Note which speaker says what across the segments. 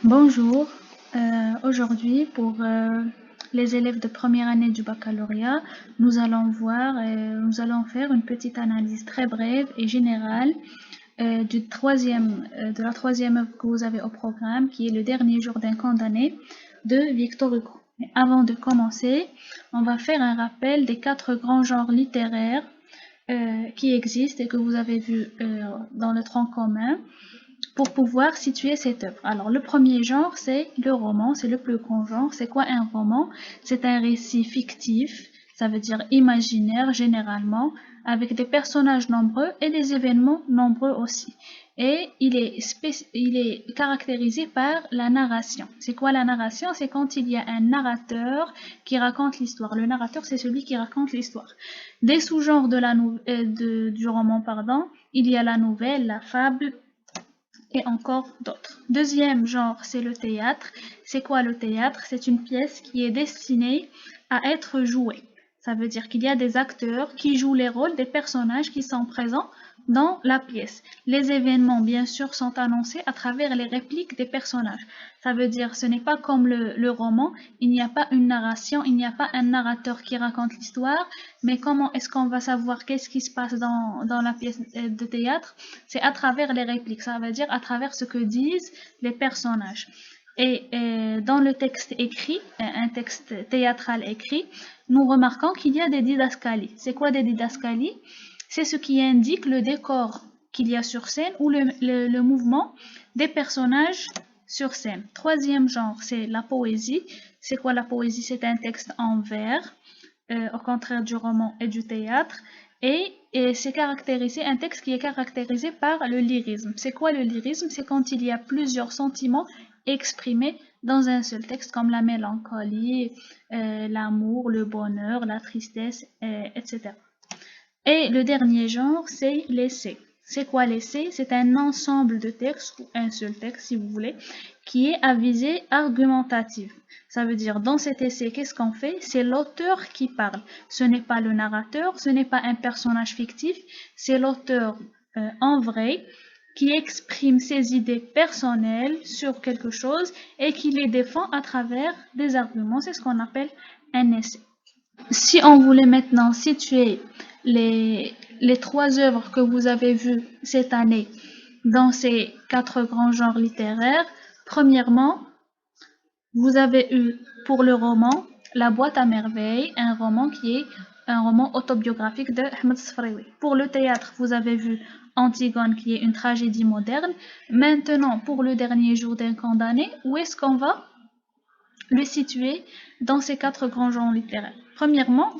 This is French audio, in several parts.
Speaker 1: Bonjour, aujourd'hui pour les élèves de première année du baccalauréat, nous allons faire une petite analyse très brève et générale de la troisième œuvre que vous avez au programme, qui est Le dernier jour d'un condamné de Victor Hugo. Mais avant de commencer, on va faire un rappel des 4 grands genres littéraires qui existent et que vous avez vus dans le tronc commun pour pouvoir situer cette œuvre. Alors, le premier genre, c'est le roman, c'est le plus grand genre. C'est quoi un roman? C'est un récit fictif, ça veut dire imaginaire généralement, avec des personnages nombreux et des événements nombreux aussi. Et il est caractérisé par la narration. C'est quoi la narration? C'est quand il y a un narrateur qui raconte l'histoire. Le narrateur, c'est celui qui raconte l'histoire. Des sous-genres du roman, pardon, il y a la nouvelle, la fable, et encore d'autres. Deuxième genre, c'est le théâtre. C'est quoi le théâtre? C'est une pièce qui est destinée à être jouée. Ça veut dire qu'il y a des acteurs qui jouent les rôles des personnages qui sont présents dans la pièce. Les événements, bien sûr, sont annoncés à travers les répliques des personnages. Ça veut dire ce n'est pas comme le roman, il n'y a pas une narration, il n'y a pas un narrateur qui raconte l'histoire, mais comment est-ce qu'on va savoir qu'est-ce qui se passe dans la pièce de théâtre? C'est à travers les répliques, ça veut dire à travers ce que disent les personnages. Et dans le texte écrit, un texte théâtral écrit, nous remarquons qu'il y a des didascalies. C'est quoi des didascalies? C'est ce qui indique le décor qu'il y a sur scène ou le mouvement des personnages sur scène. Troisième genre, c'est la poésie. C'est quoi la poésie? C'est un texte en vers, au contraire du roman et du théâtre. Et c'est un texte qui est caractérisé par le lyrisme. C'est quoi le lyrisme? C'est quand il y a plusieurs sentiments exprimés dans un seul texte, comme la mélancolie, l'amour, le bonheur, la tristesse, etc. Et le dernier genre, c'est l'essai. C'est quoi l'essai? C'est un ensemble de textes, ou un seul texte si vous voulez, qui est à visée argumentative. Ça veut dire, dans cet essai, qu'est-ce qu'on fait? C'est l'auteur qui parle. Ce n'est pas le narrateur, ce n'est pas un personnage fictif, c'est l'auteur en vrai qui exprime ses idées personnelles sur quelque chose et qui les défend à travers des arguments. C'est ce qu'on appelle un essai. Si on voulait maintenant situer les 3 œuvres que vous avez vues cette année dans ces 4 grands genres littéraires, premièrement, vous avez eu pour le roman La boîte à merveilles, un roman qui est un roman autobiographique de Ahmed Sfraoui. Pour le théâtre, vous avez vu Antigone qui est une tragédie moderne. Maintenant, pour le dernier jour d'un condamné, où est-ce qu'on va le situer dans ces 4 grands genres littéraires? Premièrement,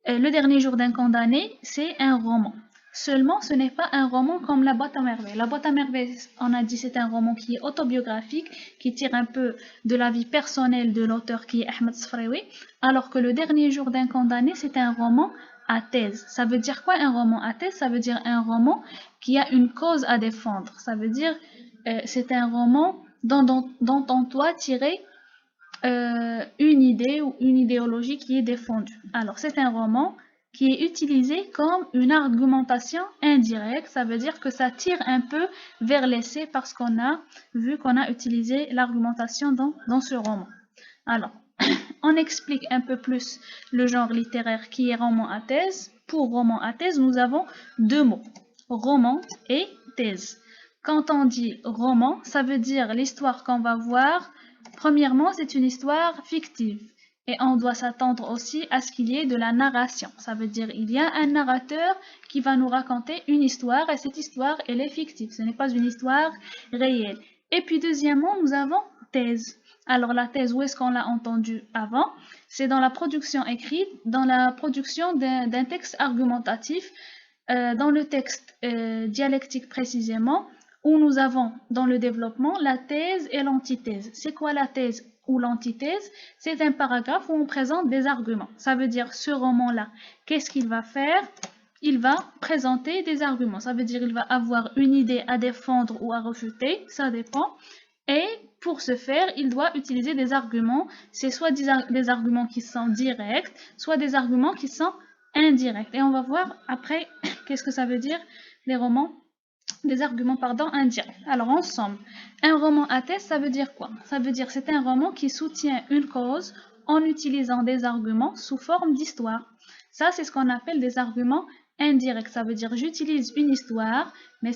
Speaker 1: Le dernier jour d'un condamné, c'est un roman. Seulement, ce n'est pas un roman comme La boîte à merveilles. La boîte à merveilles, on a dit, c'est un roman qui est autobiographique, qui tire un peu de la vie personnelle de l'auteur qui est Ahmed Sfraoui, alors que Le dernier jour d'un condamné, c'est un roman à thèse. Ça veut dire quoi un roman à thèse? Ça veut dire un roman qui a une cause à défendre. Ça veut dire c'est un roman dont on doit tirer une idée ou une idéologie qui est défendue. Alors, c'est un roman qui est utilisé comme une argumentation indirecte. Ça veut dire que ça tire un peu vers l'essai parce qu'on a vu qu'on a utilisé l'argumentation dans ce roman. Alors, on explique un peu plus le genre littéraire qui est roman à thèse. Pour roman à thèse, nous avons 2 mots, roman et thèse. Quand on dit roman, ça veut dire l'histoire qu'on va voir. Premièrement, c'est une histoire fictive. Et on doit s'attendre aussi à ce qu'il y ait de la narration. Ça veut dire il y a un narrateur qui va nous raconter une histoire et cette histoire, elle est fictive. Ce n'est pas une histoire réelle. Et puis deuxièmement, nous avons thèse. Alors la thèse, où est-ce qu'on l'a entendu avant? C'est dans la production écrite, dans la production d'un texte argumentatif, dans le texte dialectique précisément, où nous avons dans le développement la thèse et l'antithèse. C'est quoi la thèse ou l'antithèse? C'est un paragraphe où on présente des arguments. Ça veut dire ce roman-là, qu'est-ce qu'il va faire? Il va présenter des arguments. Ça veut dire il va avoir une idée à défendre ou à refuter, ça dépend. Et pour ce faire, il doit utiliser des arguments. C'est soit des arguments qui sont directs, soit des arguments qui sont indirects. Et on va voir après qu'est-ce que ça veut dire les romans indirects. Alors, ensemble, un roman à thèse, ça veut dire quoi? Ça veut dire c'est un roman qui soutient une cause en utilisant des arguments sous forme d'histoire. Ça, c'est ce qu'on appelle des arguments indirects. Ça veut dire j'utilise une histoire, mais de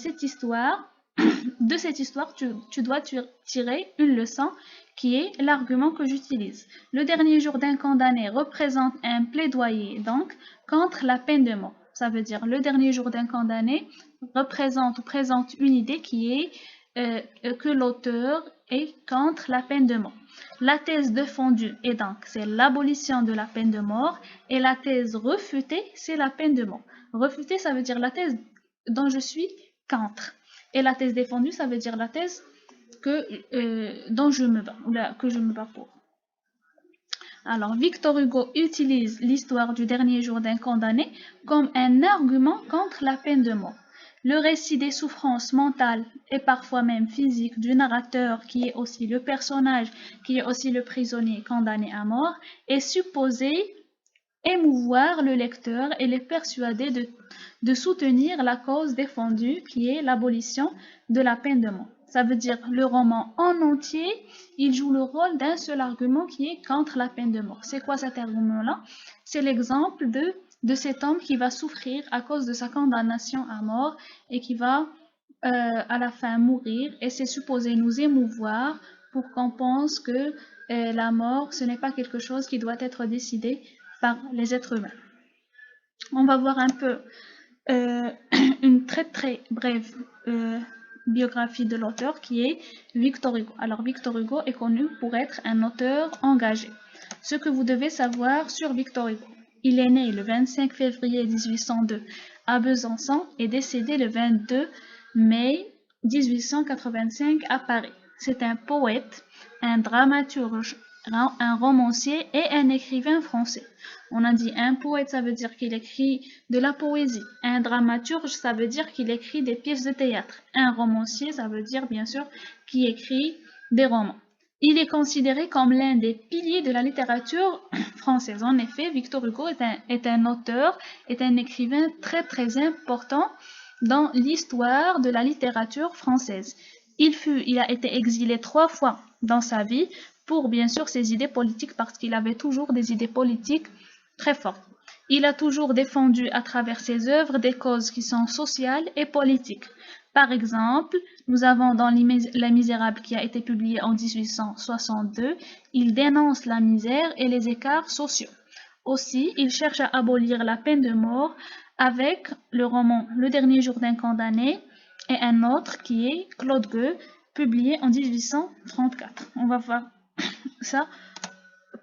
Speaker 1: cette histoire, tu dois tirer une leçon qui est l'argument que j'utilise. Le dernier jour d'un condamné représente un plaidoyer, donc, contre la peine de mort. Ça veut dire le dernier jour d'un condamné représente ou présente une idée qui est que l'auteur est contre la peine de mort. La thèse défendue est donc c'est l'abolition de la peine de mort et la thèse refutée c'est la peine de mort. Refutée ça veut dire la thèse dont je suis contre et la thèse défendue ça veut dire la thèse dont je me bats ou que je me bats pour. Alors, Victor Hugo utilise l'histoire du dernier jour d'un condamné comme un argument contre la peine de mort. Le récit des souffrances mentales et parfois même physiques du narrateur, qui est aussi le personnage, qui est aussi le prisonnier condamné à mort, est supposé émouvoir le lecteur et les persuader de soutenir la cause défendue, qui est l'abolition de la peine de mort. Ça veut dire le roman en entier, il joue le rôle d'un seul argument qui est contre la peine de mort. C'est quoi cet argument-là? C'est l'exemple de cet homme qui va souffrir à cause de sa condamnation à mort et qui va à la fin mourir. Et c'est supposé nous émouvoir pour qu'on pense que la mort, ce n'est pas quelque chose qui doit être décidé par les êtres humains. On va voir un peu une très brève biographie de l'auteur qui est Victor Hugo. Alors Victor Hugo est connu pour être un auteur engagé. Ce que vous devez savoir sur Victor Hugo. Il est né le 25 février 1802 à Besançon et décédé le 22 mai 1885 à Paris. C'est un poète, un dramaturge, un romancier et un écrivain français. On a dit un poète, ça veut dire qu'il écrit de la poésie. Un dramaturge, ça veut dire qu'il écrit des pièces de théâtre. Un romancier, ça veut dire bien sûr qu'il écrit des romans. Il est considéré comme l'un des piliers de la littérature française. En effet, Victor Hugo est un auteur, est un écrivain très important dans l'histoire de la littérature française. Il a été exilé 3 fois dans sa vie pour bien sûr ses idées politiques parce qu'il avait toujours des idées politiques très fortes. Il a toujours défendu à travers ses œuvres des causes qui sont sociales et politiques. Par exemple, nous avons dans Les Misérables qui a été publié en 1862, il dénonce la misère et les écarts sociaux. Aussi, il cherche à abolir la peine de mort avec le roman Le dernier jour d'un condamné et un autre qui est Claude Gueux, publié en 1834. On va voir ça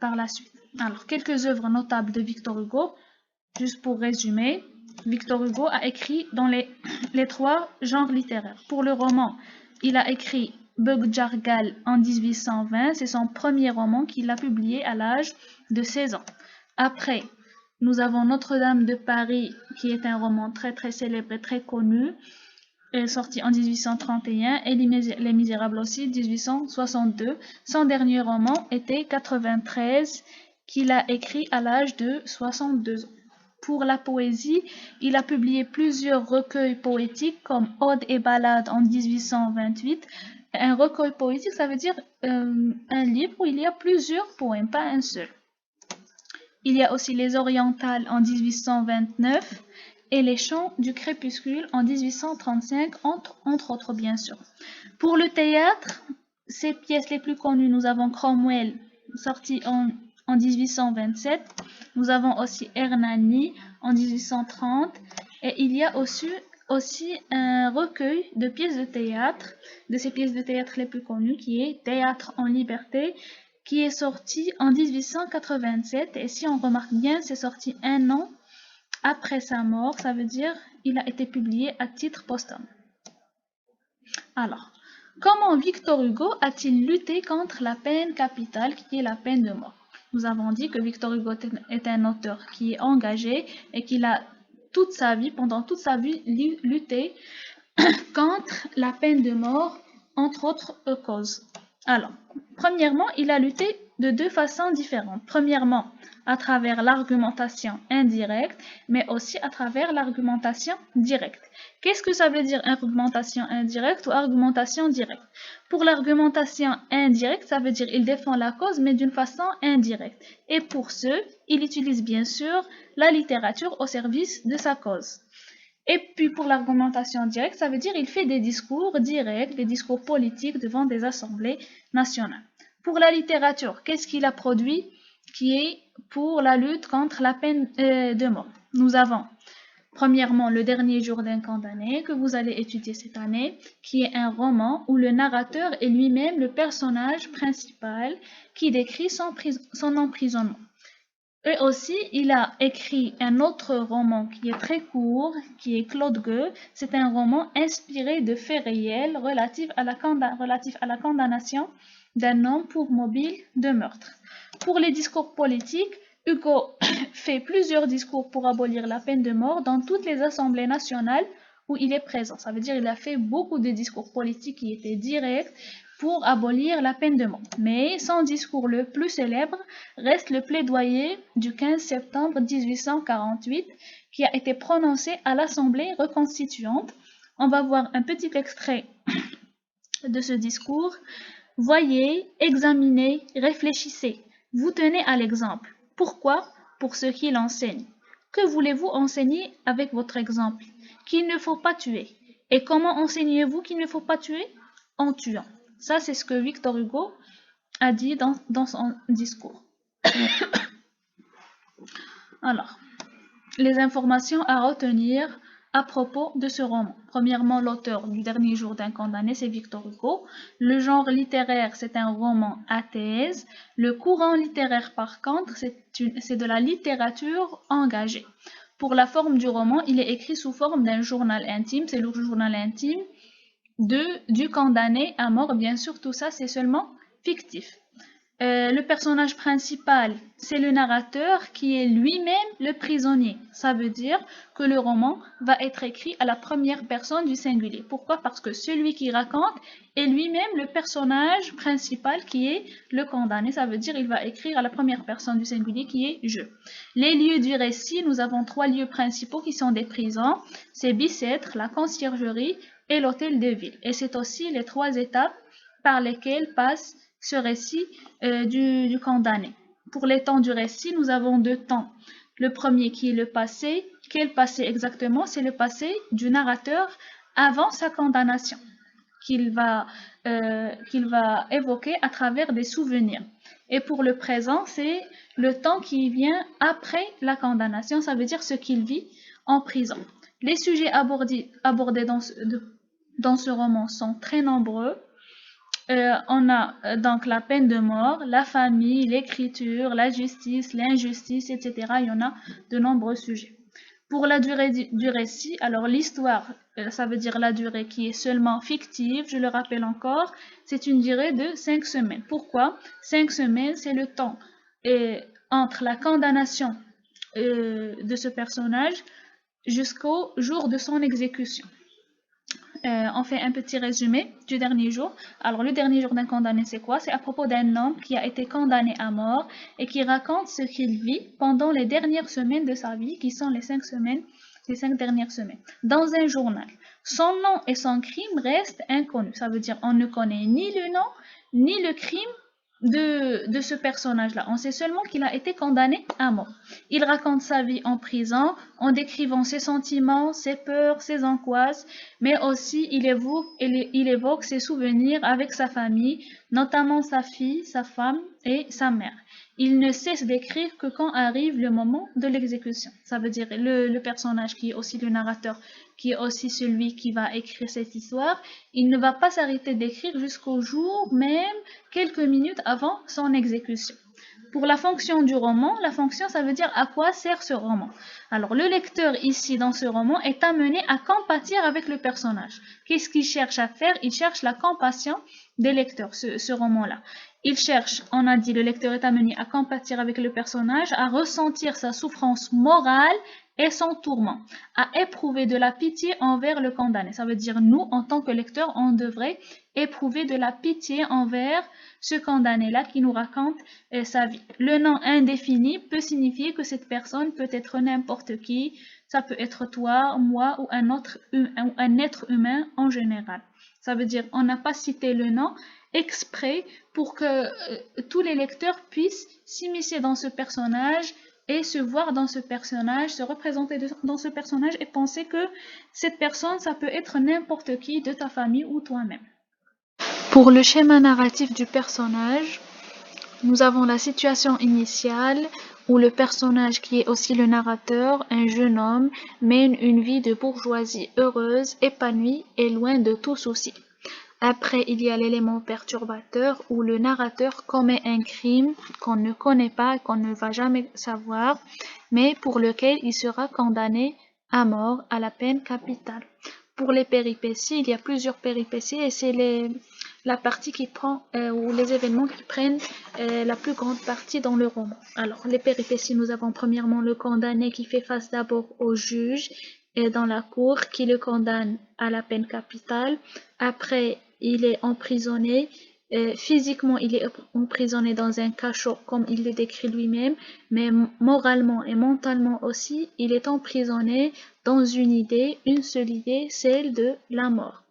Speaker 1: par la suite. Alors, quelques œuvres notables de Victor Hugo. Juste pour résumer, Victor Hugo a écrit dans les 3 genres littéraires. Pour le roman, il a écrit Bug Jargal en 1820. C'est son premier roman qu'il a publié à l'âge de 16 ans. Après, nous avons Notre-Dame de Paris, qui est un roman très célèbre et très connu, sorti en 1831, et Les Misérables aussi, 1862. Son dernier roman était 93, qu'il a écrit à l'âge de 62 ans. Pour la poésie, il a publié plusieurs recueils poétiques comme Odes et Ballades en 1828. Un recueil poétique, ça veut dire un livre où il y a plusieurs poèmes, pas un seul. Il y a aussi Les Orientales en 1829 et Les Chants du Crépuscule en 1835, entre autres bien sûr. Pour le théâtre, ces pièces les plus connues, nous avons Cromwell, sorti en 1827. Nous avons aussi Hernani en 1830. Et il y a aussi un recueil de pièces de théâtre, de ces pièces de théâtre les plus connues, qui est Théâtre en liberté, qui est sorti en 1887. Et si on remarque bien, c'est sorti 1 an après sa mort. Ça veut dire qu'il a été publié à titre posthume. Alors, comment Victor Hugo a-t-il lutté contre la peine capitale, qui est la peine de mort? Nous avons dit que Victor Hugo est un auteur qui est engagé et qu'il a pendant toute sa vie, lutté contre la peine de mort, entre autres causes. Alors, premièrement, il a lutté de deux façons différentes. Premièrement, à travers l'argumentation indirecte, mais aussi à travers l'argumentation directe. Qu'est-ce que ça veut dire argumentation indirecte ou argumentation directe? Pour l'argumentation indirecte, ça veut dire il défend la cause, mais d'une façon indirecte. Et pour ce, il utilise bien sûr la littérature au service de sa cause. Et puis pour l'argumentation directe, ça veut dire il fait des discours directs, des discours politiques devant des assemblées nationales. Pour la littérature, qu'est-ce qu'il a produit qui est pour la lutte contre la peine de mort? Nous avons premièrement Le dernier jour d'un condamné que vous allez étudier cette année, qui est un roman où le narrateur est lui-même le personnage principal qui décrit son emprisonnement. Et aussi, il a écrit un autre roman qui est très court, qui est Claude Gueux. C'est un roman inspiré de faits réels relatifs à la condamnation d'un homme pour mobile de meurtre. Pour les discours politiques, Hugo fait plusieurs discours pour abolir la peine de mort dans toutes les assemblées nationales où il est présent. Ça veut dire qu'il a fait beaucoup de discours politiques qui étaient directs pour abolir la peine de mort. Mais son discours le plus célèbre reste le plaidoyer du 15 septembre 1848 qui a été prononcé à l'Assemblée reconstituante. On va voir un petit extrait de ce discours. Voyez, examinez, réfléchissez. Vous tenez à l'exemple. Pourquoi? Pour ce qu'il enseigne. Que voulez-vous enseigner avec votre exemple? Qu'il ne faut pas tuer. Et comment enseignez-vous qu'il ne faut pas tuer? En tuant. Ça, c'est ce que Victor Hugo a dit dans son discours. Alors, les informations à retenir à propos de ce roman. Premièrement, l'auteur du dernier jour d'un condamné, c'est Victor Hugo. Le genre littéraire, c'est un roman à thèse. Le courant littéraire, par contre, c'est de la littérature engagée. Pour la forme du roman, il est écrit sous forme d'un journal intime. C'est le journal intime du condamné à mort. Bien sûr, tout ça, c'est seulement fictif. Le personnage principal, c'est le narrateur qui est lui-même le prisonnier. Ça veut dire que le roman va être écrit à la première personne du singulier. Pourquoi? Parce que celui qui raconte est lui-même le personnage principal qui est le condamné. Ça veut dire qu'il va écrire à la première personne du singulier qui est je. Les lieux du récit, nous avons 3 lieux principaux qui sont des prisons. C'est Bicêtre, la conciergerie et l'hôtel de ville. Et c'est aussi les 3 étapes par lesquelles passe ce récit du condamné. Pour les temps du récit, nous avons 2 temps. Le premier qui est le passé. Quel passé exactement? C'est le passé du narrateur avant sa condamnation, qu'il va évoquer à travers des souvenirs. Et pour le présent, c'est le temps qui vient après la condamnation, ça veut dire ce qu'il vit en prison. Les sujets abordés dans ce roman sont très nombreux. On a donc la peine de mort, la famille, l'écriture, la justice, l'injustice, etc. Il y en a de nombreux sujets. Pour la durée du récit, alors l'histoire, ça veut dire la durée qui est seulement fictive, je le rappelle encore, c'est une durée de 5 semaines. Pourquoi? 5 semaines, c'est le temps entre la condamnation de ce personnage jusqu'au jour de son exécution. On fait un petit résumé du dernier jour. Alors, le dernier jour d'un condamné, c'est quoi? C'est à propos d'un homme qui a été condamné à mort et qui raconte ce qu'il vit pendant les dernières semaines de sa vie, qui sont les 5 dernières semaines, dans un journal. Son nom et son crime restent inconnus. Ça veut dire on ne connaît ni le nom, ni le crime de ce personnage-là. On sait seulement qu'il a été condamné à mort. Il raconte sa vie en prison en décrivant ses sentiments, ses peurs, ses angoisses, mais aussi il évoque ses souvenirs avec sa famille, notamment sa fille, sa femme et sa mère. Il ne cesse d'écrire que quand arrive le moment de l'exécution. Ça veut dire le personnage qui est aussi le narrateur, qui est aussi celui qui va écrire cette histoire, il ne va pas s'arrêter d'écrire jusqu'au jour même, quelques minutes avant son exécution. Pour la fonction du roman, la fonction, ça veut dire à quoi sert ce roman. Alors, le lecteur ici, dans ce roman, est amené à compatir avec le personnage. Qu'est-ce qu'il cherche à faire? Il cherche la compassion des lecteurs, ce roman-là. Il cherche, on a dit, le lecteur est amené à compatir avec le personnage, à ressentir sa souffrance morale et son tourment, à éprouver de la pitié envers le condamné. Ça veut dire, nous, en tant que lecteurs, on devrait éprouver de la pitié envers ce condamné-là qui nous raconte sa vie. Le nom indéfini peut signifier que cette personne peut être n'importe qui, ça peut être toi, moi ou un être humain en général. Ça veut dire, on n'a pas cité le nom exprès pour que tous les lecteurs puissent s'immiscer dans ce personnage et se voir dans ce personnage, se représenter dans ce personnage et penser que cette personne, ça peut être n'importe qui de ta famille ou toi-même. Pour le schéma narratif du personnage, nous avons la situation initiale où le personnage qui est aussi le narrateur, un jeune homme, mène une vie de bourgeoisie heureuse, épanouie et loin de tout souci. Après, il y a l'élément perturbateur où le narrateur commet un crime qu'on ne connaît pas, qu'on ne va jamais savoir, mais pour lequel il sera condamné à mort, à la peine capitale. Pour les péripéties, il y a plusieurs péripéties et c'est la partie qui prend, ou les événements qui prennent la plus grande partie dans le roman. Alors, les péripéties, nous avons premièrement le condamné qui fait face d'abord au juge et dans la cour qui le condamne à la peine capitale. Après, il est emprisonné. Physiquement, il est emprisonné dans un cachot, comme il le décrit lui-même, mais moralement et mentalement aussi, il est emprisonné dans une idée, une seule idée, celle de la mort.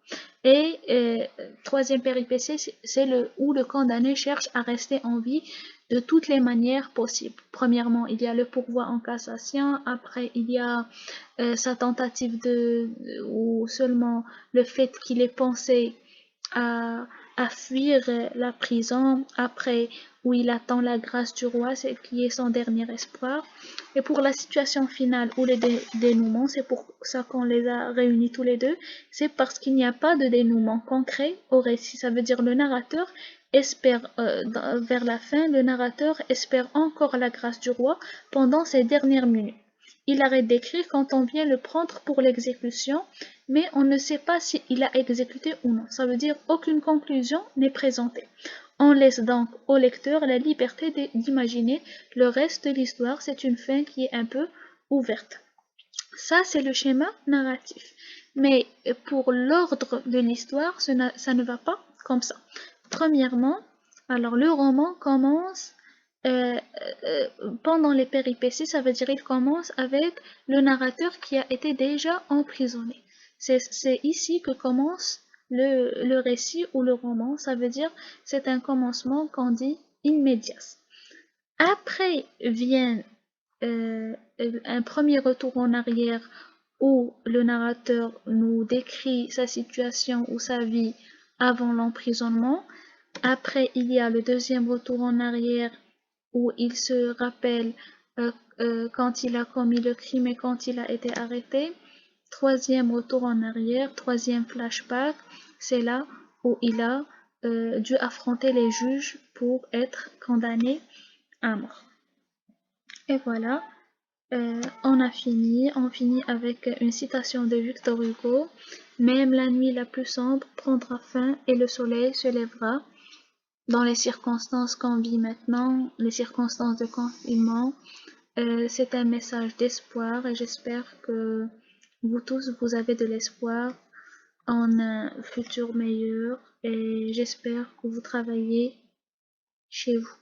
Speaker 1: Et troisième péripétie, c'est où le condamné cherche à rester en vie de toutes les manières possibles. Premièrement, il y a le pourvoi en cassation, après il y a sa tentative ou seulement le fait qu'il ait pensé à fuir la prison, après où il attend la grâce du roi, c'est qui est son dernier espoir. Et pour la situation finale ou le dénouement, c'est pour ça qu'on les a réunis tous les deux, c'est parce qu'il n'y a pas de dénouement concret au récit. Ça veut dire le narrateur espère, vers la fin, le narrateur espère encore la grâce du roi pendant ces dernières minutes. Il arrête d'écrire quand on vient le prendre pour l'exécution, mais on ne sait pas s'il a exécuté ou non. Ça veut dire aucune conclusion n'est présentée. On laisse donc au lecteur la liberté d'imaginer le reste de l'histoire. C'est une fin qui est un peu ouverte. Ça, c'est le schéma narratif. Mais pour l'ordre de l'histoire, ça ne va pas comme ça. Premièrement, alors le roman commence pendant les péripéties, ça veut dire il commence avec le narrateur qui a été déjà emprisonné. C'est ici que commence le récit ou le roman, ça veut dire c'est un commencement qu'on dit immédiat. Après vient un premier retour en arrière où le narrateur nous décrit sa situation ou sa vie avant l'emprisonnement. Après, il y a le deuxième retour en arrière où il se rappelle quand il a commis le crime et quand il a été arrêté. Troisième retour en arrière, troisième flashback, c'est là où il a dû affronter les juges pour être condamné à mort. Et voilà, on finit avec une citation de Victor Hugo. Même la nuit la plus sombre prendra fin et le soleil se lèvera. Dans les circonstances qu'on vit maintenant, les circonstances de confinement, c'est un message d'espoir et j'espère que vous tous, vous avez de l'espoir en un futur meilleur et j'espère que vous travaillez chez vous.